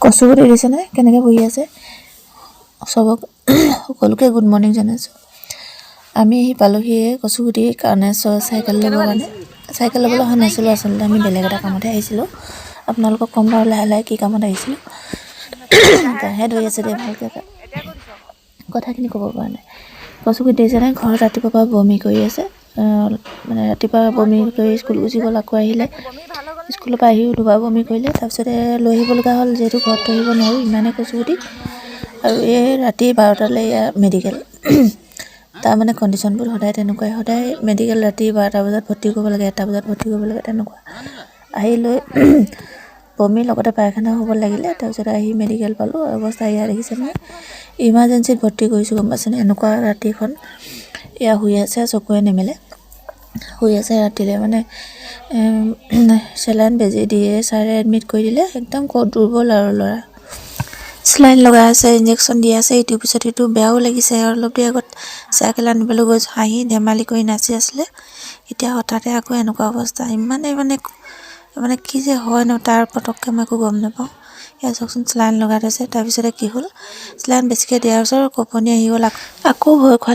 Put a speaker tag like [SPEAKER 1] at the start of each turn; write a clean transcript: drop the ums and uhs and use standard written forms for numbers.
[SPEAKER 1] কচুগুটি দিছেনে কেনেকৈ বহি আছে চবক সকলোকে গুড মৰ্ণিং জনাইছোঁ। আমি আহি পালোহি কচুগুটিৰ কাৰণে চাইকেল ল'বৰ কাৰণে। চাইকেল ল'বলৈ অহা নাছিলোঁ, আচলতে আমি বেলেগ এটা কামতহে আহিছিলোঁ। আপোনালোকক ক'ম বাৰু লাহে লাহে কি কামত আহিছিলোঁ। গাহে ধৰি আছে দেই, ভালকৈ কথাখিনি ক'ব পৰা নাই। কচুগুটি দিছেনে ঘৰত ৰাতিপুৱাৰ পৰা বমি কৰি আছে, মানে ৰাতিপুৱা বমি কৰি স্কুল গুচি গ'ল, আকৌ আহিলে স্কুলৰ পৰা আহিও দুবাৰ বমি কৰিলে। তাৰপিছতে লৈ আহিব লগা হ'ল, যিহেতু ঘৰত থৈ আহিব নোৱাৰোঁ ইমানেই কচুগুটি। আৰু এই ৰাতি 12টালৈ মেডিকেল। তাৰমানে কণ্ডিশ্যনবোৰ সদায় তেনেকুৱাই, সদায় মেডিকেল ৰাতি 12টা বজাত ভৰ্তি কৰিব লাগে, 1টা বজাত ভৰ্তি কৰিব লাগে, তেনেকুৱা। আহি লৈ বমিৰ লগতে পায়খানা হ'ব লাগিলে, তাৰপিছত আহি মেডিকেল পালোঁ। অৱস্থা এয়া দেখিছে নহয়, ইমাৰ্জেঞ্চিত ভৰ্তি কৰিছোঁ, গম পাইছেনে। এনেকুৱা ৰাতিখন এয়া শুই আছে, চকুৱে নেমেলে শুই আছে ৰাতিলৈ, মানে চেলাইন বেজি দিয়ে ছাৰে এডমিট কৰি দিলে। একদম দুৰ্বল আৰু ল'ৰা, চেলাইন লগাই আছে, ইঞ্জেকশ্যন দি আছে, ইটোৰ পিছত ইটো। বেয়াও লাগিছে। অলপ দেৰি আগত চাইকেল আনিবলৈ গৈছোঁ, হাঁহি ধেমালি কৰি নাচি আছিলে, এতিয়া হঠাতে আকৌ এনেকুৱা অৱস্থা। ইমানেই মানে কি যে হয় ন, তাৰ পটককৈ মই একো গম নাপাওঁ। এয়া চাওকচোন, চেলাইন লগাই থৈছে। তাৰপিছতে কি হ'ল, চেলাইন বেছিকৈ দিয়াৰ পিছত কঁপনি আহি গ'ল, আকৌ ভয় খোৱালে।